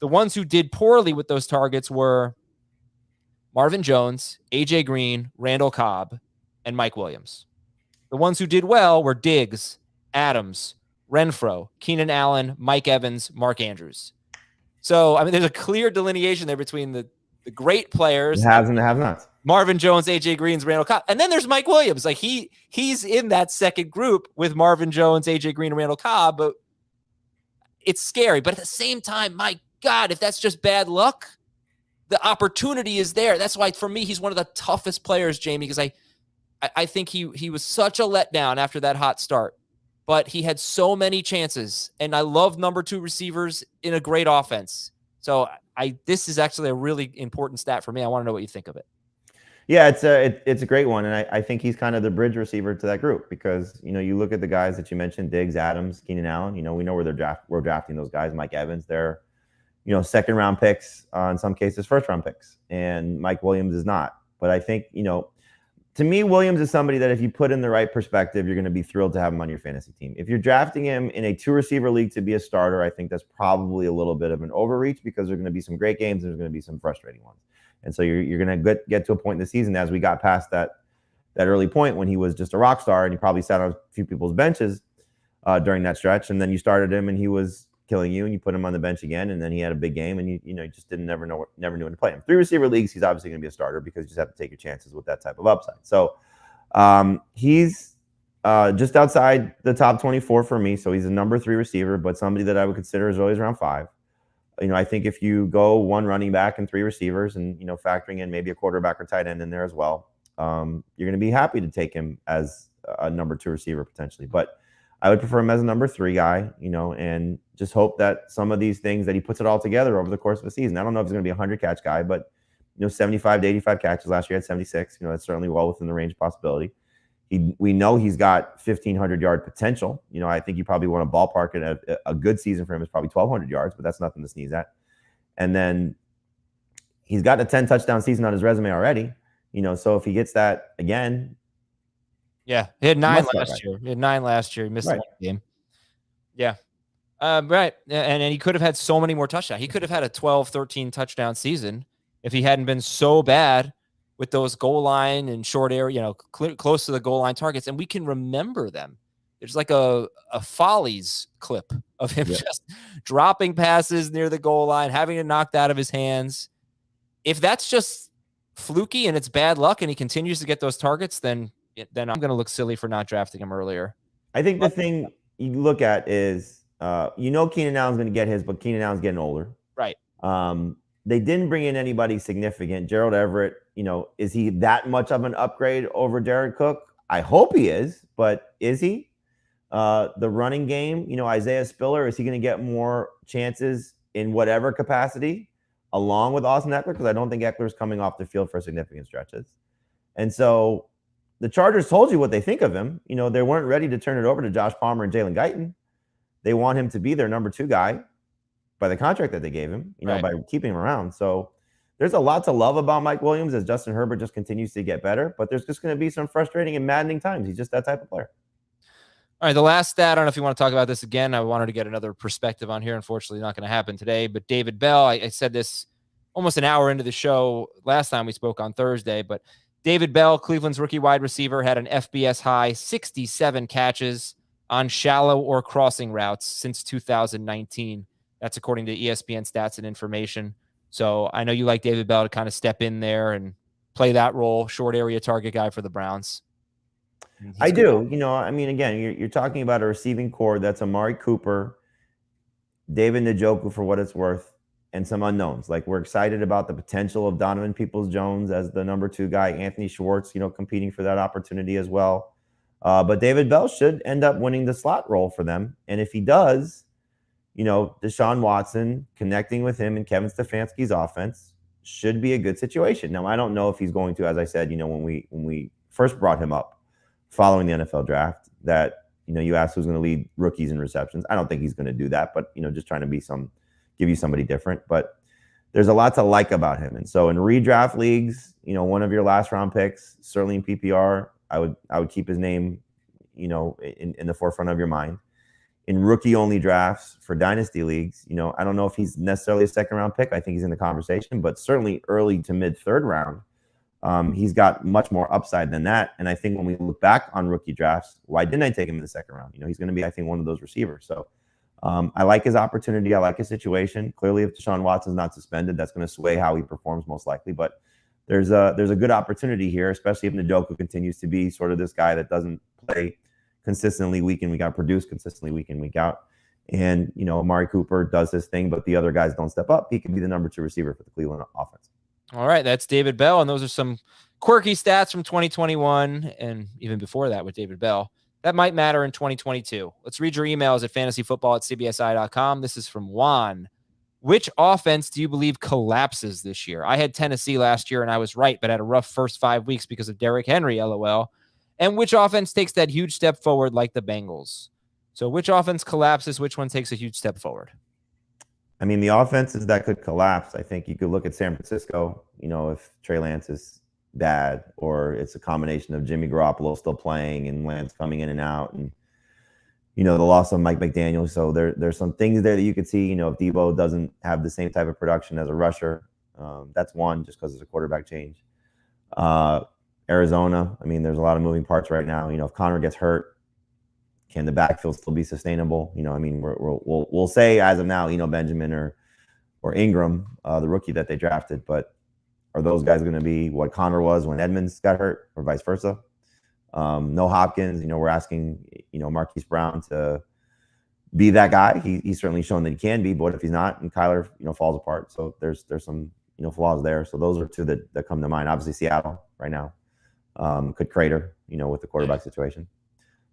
the ones who did poorly with those targets were Marvin Jones, A.J. Green, Randall Cobb, and Mike Williams. The ones who did well were Diggs, Adams, Renfro, Keenan Allen, Mike Evans, Mark Andrews. So, I mean, there's a clear delineation there between the great players. The haves and the have-nots. Marvin Jones, A.J. Green's, Randall Cobb. And then there's Mike Williams. Like, he's in that second group with Marvin Jones, A.J. Green, and Randall Cobb. But it's scary. But at the same time, my God, if that's just bad luck, the opportunity is there. That's why, for me, he's one of the toughest players, Jamie, because I think he was such a letdown after that hot start. But he had so many chances. And I love number 2 receivers in a great offense. So this is actually a really important stat for me. I want to know what you think of it. Yeah, it's a great one, and I think he's kind of the bridge receiver to that group because you look at the guys that you mentioned, Diggs, Adams, Keenan Allen. We know where we're drafting those guys. Mike Evans, they're second round picks, in some cases first round picks, and Mike Williams is not. But I think to me, Williams is somebody that if you put in the right perspective, you're going to be thrilled to have him on your fantasy team. If you're drafting him in a 2-receiver league to be a starter, I think that's probably a little bit of an overreach because there's going to be some great games and there's going to be some frustrating ones. And so you're going to get to a point in the season as we got past that early point when he was just a rock star and he probably sat on a few people's benches during that stretch. And then you started him and he was killing you and you put him on the bench again. And then he had a big game and you just never knew when to play him. 3-receiver leagues, he's obviously going to be a starter because you just have to take your chances with that type of upside. So he's just outside the top 24 for me. So he's a number 3 receiver, but somebody that I would consider as early as round 5. I think if you go 1 running back and 3 receivers and, factoring in maybe a quarterback or tight end in there as well, you're going to be happy to take him as a number 2 receiver potentially. But I would prefer him as a number 3 guy, and just hope that some of these things that he puts it all together over the course of the season. I don't know if he's going to be a 100-catch guy, but, 75 to 85 catches. Last year he had 76. That's certainly well within the range of possibility. We know he's got 1,500-yard potential. I think you probably want to ballpark it at a good season for him is probably 1,200 yards, but that's nothing to sneeze at. And then he's got a 10-touchdown season on his resume already. So if he gets that again. Yeah, he had 9 last year. He had 9 last year. He missed one game. Yeah. Right. And he could have had so many more touchdowns. He could have had a 12, 13 touchdown season if he hadn't been so bad with those goal line and short area, close to the goal line targets. And we can remember them. There's like a Follies clip of him just dropping passes near the goal line, having it knocked out of his hands. If that's just fluky and it's bad luck and he continues to get those targets, then I'm going to look silly for not drafting him earlier. I think the thing you look at is, Keenan Allen's going to get his, but Keenan Allen's getting older. Right. They didn't bring in anybody significant. Gerald Everett, is he that much of an upgrade over Dalvin Cook? I hope he is, but is he? The running game, Isaiah Spiller, is he going to get more chances in whatever capacity along with Austin Eckler? Because I don't think Eckler's coming off the field for significant stretches. And so the Chargers told you what they think of him. They weren't ready to turn it over to Josh Palmer and Jalen Guyton. They want him to be their number 2 guy by the contract that they gave him, by keeping him around. So there's a lot to love about Mike Williams as Justin Herbert just continues to get better, but there's just going to be some frustrating and maddening times. He's just that type of player. All right, the last stat, I don't know if you want to talk about this again. I wanted to get another perspective on here. Unfortunately, not going to happen today, but David Bell, I said this almost an hour into the show last time we spoke on Thursday, but David Bell, Cleveland's rookie wide receiver, had an FBS high 67 catches on shallow or crossing routes since 2019. That's according to ESPN stats and information. So I know you like David Bell to kind of step in there and play that role, short area target guy for the Browns. I do. Again, you're talking about a receiving core that's Amari Cooper, David Njoku for what it's worth, and some unknowns. Like, we're excited about the potential of Donovan Peoples-Jones as the number 2 guy, Anthony Schwartz, competing for that opportunity as well. But David Bell should end up winning the slot role for them. And if he does, Deshaun Watson connecting with him and Kevin Stefanski's offense should be a good situation. Now, I don't know if he's going to, as I said, when we first brought him up following the NFL draft, that, you asked who's going to lead rookies in receptions. I don't think he's going to do that, but, just trying to give you somebody different. But there's a lot to like about him. And so in redraft leagues, one of your last round picks, certainly in PPR, I would keep his name, in the forefront of your mind. In rookie only drafts for dynasty leagues, I don't know if he's necessarily a second round pick. I think he's in the conversation, but certainly early to mid third round. He's got much more upside than that. And I think when we look back on rookie drafts, why didn't I take him in the second round? He's going to be, I think, one of those receivers. So I like his opportunity. I like his situation. Clearly, if Deshaun Watson's not suspended, that's going to sway how he performs most likely. But there's a good opportunity here, especially if Njoku continues to be sort of this guy that doesn't play consistently week in, week out, produce consistently week in, week out. And, Amari Cooper does his thing, but the other guys don't step up. He can be the number 2 receiver for the Cleveland offense. All right, that's David Bell, and those are some quirky stats from 2021 and even before that with David Bell. That might matter in 2022. Let's read your emails at fantasyfootball@cbsi.com. This is from Juan. Which offense do you believe collapses this year? I had Tennessee last year, and I was right, but had a rough first 5 weeks because of Derrick Henry, LOL. And which offense takes that huge step forward like the Bengals? So which offense collapses? Which one takes a huge step forward? I mean, the offenses that could collapse, I think you could look at San Francisco, if Trey Lance is bad, or it's a combination of Jimmy Garoppolo still playing and Lance coming in and out, and, the loss of Mike McDaniel. So there's some things there that you could see, if Debo doesn't have the same type of production as a rusher. That's one, just because it's a quarterback change. Arizona, I mean, there's a lot of moving parts right now. If Connor gets hurt, can the backfield still be sustainable? We'll say as of now, Benjamin or Ingram, the rookie that they drafted, but are those guys going to be what Connor was when Edmonds got hurt, or vice versa? No Hopkins. We're asking, Marquise Brown to be that guy. He's certainly shown that he can be, but what if he's not? And Kyler, falls apart. So there's some, flaws there. So those are two that come to mind. Obviously, Seattle right now could crater, with the quarterback situation.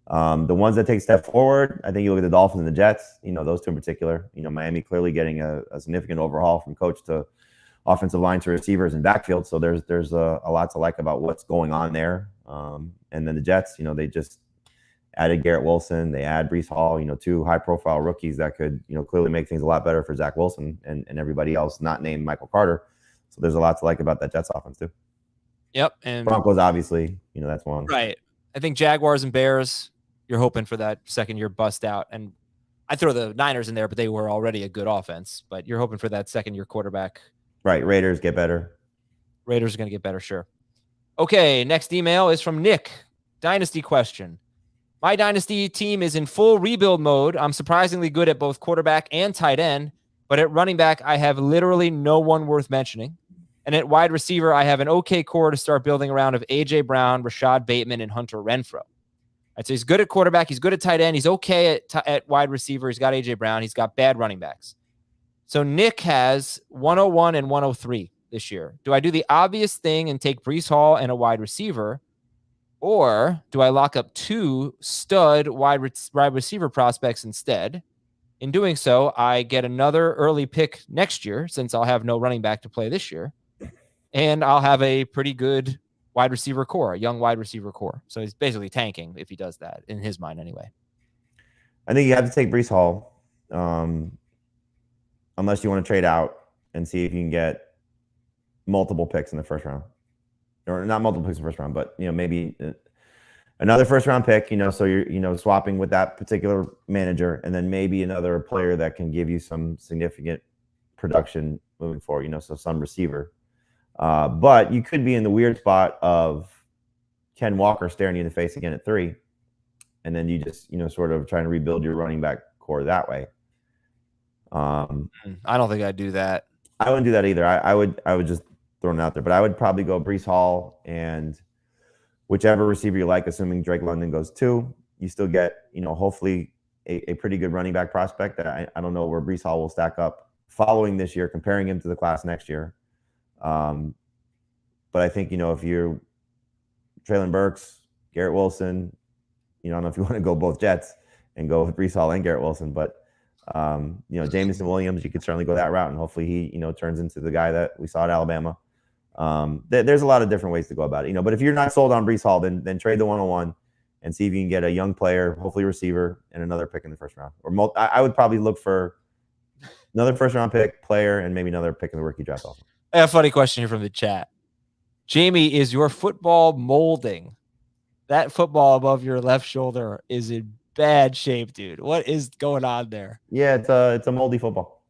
The ones that take a step forward, I think you look at the Dolphins and the Jets, those two in particular. Miami clearly getting a significant overhaul from coach to offensive line to receivers and backfield. So there's a lot to like about what's going on there. And then the Jets, they just added Garrett Wilson. They add Breece Hall, 2 high-profile rookies that could, clearly make things a lot better for Zach Wilson and everybody else not named Michael Carter. So there's a lot to like about that Jets offense too. Yep. And Broncos, obviously, that's one. Right. I think Jaguars and Bears, you're hoping for that second-year bust out. And I throw the Niners in there, but they were already a good offense. But you're hoping for that second-year quarterback. Right. Raiders get better. Raiders are going to get better, sure. Okay, next email is from Nick. Dynasty question. My dynasty team is in full rebuild mode. I'm surprisingly good at both quarterback and tight end, but at running back, I have literally no one worth mentioning. And at wide receiver, I have an okay core to start building around of A.J. Brown, Rashad Bateman, and Hunter Renfrow. I'd say he's good at quarterback. He's good at tight end. He's okay at wide receiver. He's got A.J. Brown. He's got bad running backs. So Nick has 101 and 103 this year. Do I do the obvious thing and take Breece Hall and a wide receiver? Or do I lock up 2 stud wide receiver prospects instead? In doing so, I get another early pick next year since I'll have no running back to play this year. And I'll have a pretty good wide receiver core, a young wide receiver core. So he's basically tanking if he does that, in his mind anyway. I think you have to take Breece Hall unless you want to trade out and see if you can get multiple picks in the first round. Or not multiple picks in the first round, but maybe another first round pick, so you're swapping with that particular manager, and then maybe another player that can give you some significant production moving forward, so some receiver. But you could be in the weird spot of Ken Walker staring you in the face again at 3, and then you just sort of trying to rebuild your running back core that way. I don't think I'd do that. I wouldn't do that either. I would just throw it out there, but I would probably go Breece Hall and whichever receiver you like, assuming Drake London goes 2, you still get, hopefully a pretty good running back prospect. I don't know where Breece Hall will stack up following this year, comparing him to the class next year. But I think, if you're Treylon Burks, Garrett Wilson, I don't know if you want to go both Jets and go with Breece Hall and Garrett Wilson, but Jameson Williams, you could certainly go that route, and hopefully he, turns into the guy that we saw at Alabama. There's a lot of different ways to go about it, but if you're not sold on Breece Hall, then trade the 101 and see if you can get a young player, hopefully receiver, and another pick in the first round. Or I would probably look for Another first round pick, player, and maybe another pick in the rookie draft also. A funny question here from the chat. Jamie, is your football molding? That football above your left shoulder is in bad shape, dude. What is going on there? Yeah, it's a moldy football.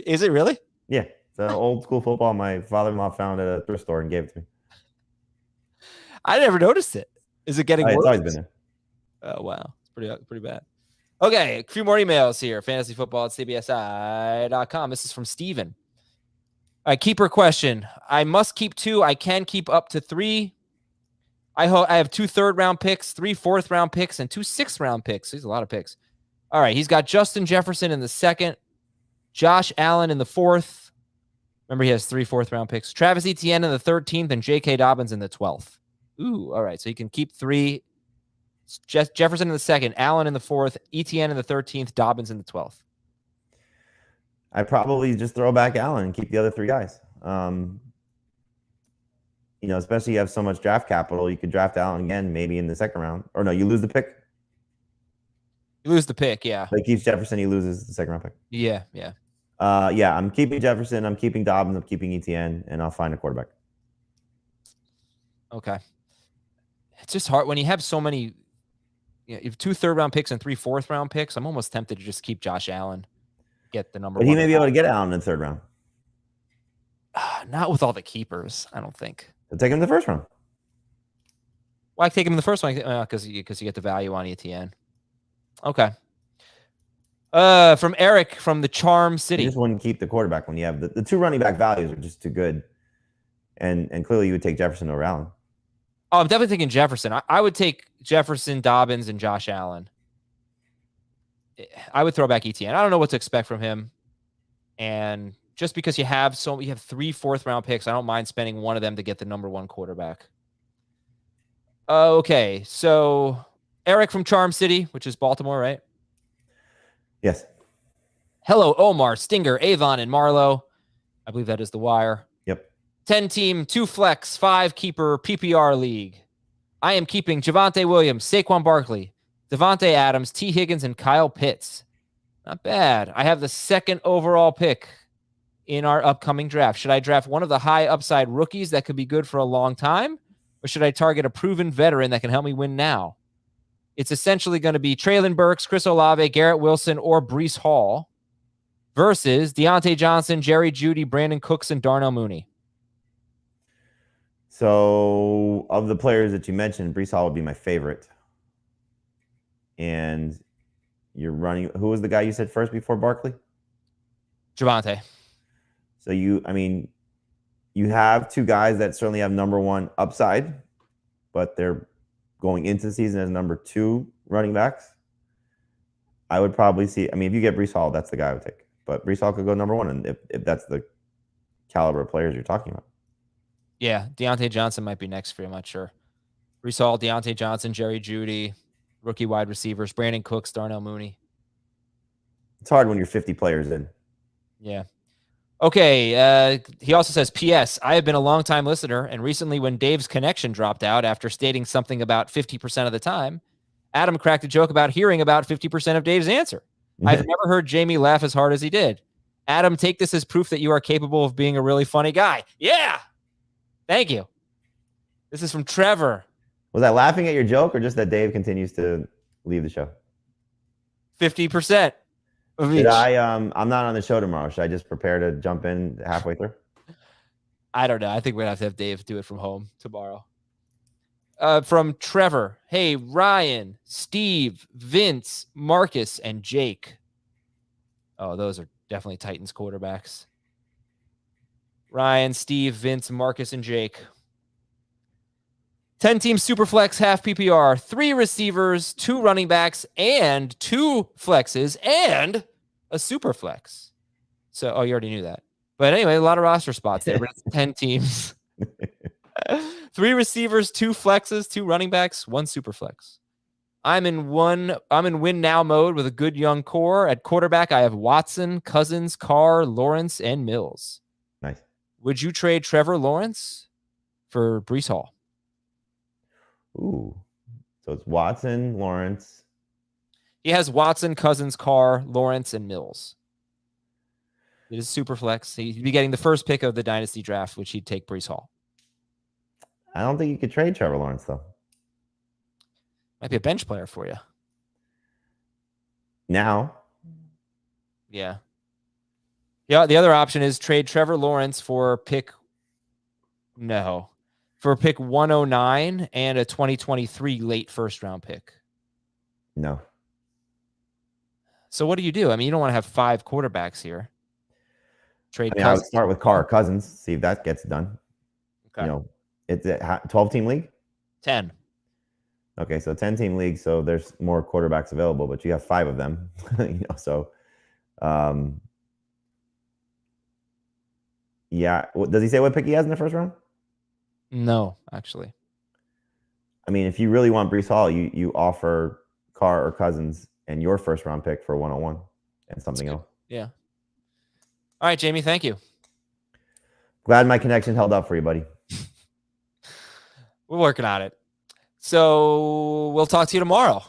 Is it really? Yeah, it's an old school football my father-in-law found at a thrift store and gave it to me. I never noticed it. Is it getting worse? It's always been there. Oh, wow. It's pretty bad. Okay, a few more emails here. fantasyfootball@cbsi.com. This is from Steven. All right, keeper question. I must keep 2. I can keep up to 3. I have 2 third-round picks, 3 fourth-round picks, and 2 sixth-round picks. He's a lot of picks. All right, he's got Justin Jefferson in the 2nd, Josh Allen in the 4th. Remember, he has 3 fourth-round picks. Travis Etienne in the 13th, and J.K. Dobbins in the 12th. Ooh, all right, so he can keep 3. Jefferson in the 2nd, Allen in the 4th, Etienne in the 13th, Dobbins in the 12th. I probably just throw back Allen and keep the other 3 guys. Especially you have so much draft capital, you could draft Allen again, maybe in the 2nd round. Or no, you lose the pick. You lose the pick, yeah. But he keeps Jefferson, he loses the 2nd round pick. Yeah. I'm keeping Jefferson, I'm keeping Dobbins, I'm keeping Etienne, and I'll find a quarterback. Okay. It's just hard when you have so many. You have 2 third-round picks and 3 fourth-round picks. I'm almost tempted to just keep Josh Allen, get the number 1. But he may be able to get Allen in the 3rd round. Not with all the keepers, I don't think. So take him in the 1st round. Why take him in the 1st one? Because you get the value on Etienne. Okay. From Eric from the Charm City. You just wouldn't keep the quarterback when you have the 2 running back values are just too good. And clearly you would take Jefferson over Allen. Oh, I'm definitely thinking Jefferson. I would take Jefferson, Dobbins, and Josh Allen. I would throw back Etienne. I don't know what to expect from him. And just because you have 3 fourth-round picks, I don't mind spending one of them to get the number 1 quarterback. Okay, so Eric from Charm City, which is Baltimore, right? Yes. Hello, Omar, Stinger, Avon, and Marlowe. I believe that is the wire. Yep. 10-team, 2 flex, 5 keeper PPR league. I am keeping Javonte Williams, Saquon Barkley, Devontae Adams, T. Higgins, and Kyle Pitts. Not bad. I have the 2nd overall pick in our upcoming draft. Should I draft one of the high upside rookies that could be good for a long time? Or should I target a proven veteran that can help me win now? It's essentially going to be Treylon Burks, Chris Olave, Garrett Wilson, or Breece Hall versus Deontay Johnson, Jerry Judy, Brandon Cooks, and Darnell Mooney. So of the players that you mentioned, Breece Hall would be my favorite. And you're running. Who was the guy you said first before Barkley? Javonte. So you have 2 guys that certainly have number 1 upside, but they're going into the season as number 2 running backs. I would probably see. If you get Breece Hall, that's the guy I would take. But Breece Hall could go number 1, and if that's the caliber of players you're talking about. Yeah, Deontay Johnson might be next for you. I'm not sure. Breece Hall, Deontay Johnson, Jerry Judy, rookie wide receivers, Brandon Cooks, Darnell Mooney. It's hard when you're 50 players in. Yeah. Okay. He also says, P.S. I have been a long-time listener, and recently when Dave's connection dropped out after stating something about 50% of the time, Adam cracked a joke about hearing about 50% of Dave's answer. I've never heard Jamie laugh as hard as he did. Adam, take this as proof that you are capable of being a really funny guy. Yeah. Thank you. This is from Trevor. Was I laughing at your joke or just that Dave continues to leave the show? 50% of each. I'm not on the show tomorrow. Should I just prepare to jump in halfway through? I don't know. I think we're going to have Dave do it from home tomorrow. From Trevor. Hey, Ryan, Steve, Vince, Marcus, and Jake. Oh, those are definitely Titans quarterbacks. Ryan, Steve, Vince, Marcus, and Jake. 10-team Superflex, half PPR, 3 receivers, 2 running backs, and 2 flexes, and a Superflex. So, you already knew that. But anyway, a lot of roster spots there. But it's 10 teams. 3 receivers, 2 flexes, 2 running backs, 1 Superflex. I'm in win now mode with a good young core. At quarterback, I have Watson, Cousins, Carr, Lawrence, and Mills. Nice. Would you trade Trevor Lawrence for Breece Hall? Ooh. So it's Watson, Lawrence. He has Watson, Cousins, Carr, Lawrence, and Mills. It is super flex. He'd be getting the first pick of the dynasty draft, which he'd take Breece Hall. I don't think you could trade Trevor Lawrence, though. Might be a bench player for you. Now. Yeah. Yeah. The other option is trade Trevor Lawrence for pick 109 and a 2023 late first round pick. No. So what do you do? I mean, you don't want to have 5 quarterbacks here. Trade. I would start with Carr Cousins, see if that gets done. Okay. It's a 12-team league? 10. Okay, so 10-team league, so there's more quarterbacks available, but you have 5 of them. So yeah. Does he say what pick he has in the first round? No, actually. I mean, if you really want Breece Hall, you offer Carr or Cousins and your first round pick for 101 and something else. Yeah. All right, Jamie, thank you. Glad my connection held up for you, buddy. We're working on it. So we'll talk to you tomorrow,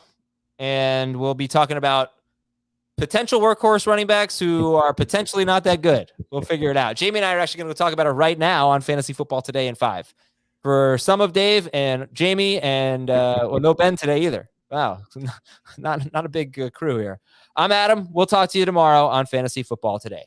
and we'll be talking about potential workhorse running backs who are potentially not that good. We'll figure it out. Jamie and I are actually going to talk about it right now on Fantasy Football Today in 5. For some of Dave and Jamie and no Ben today either. Wow, not a big crew here. I'm Adam. We'll talk to you tomorrow on Fantasy Football Today.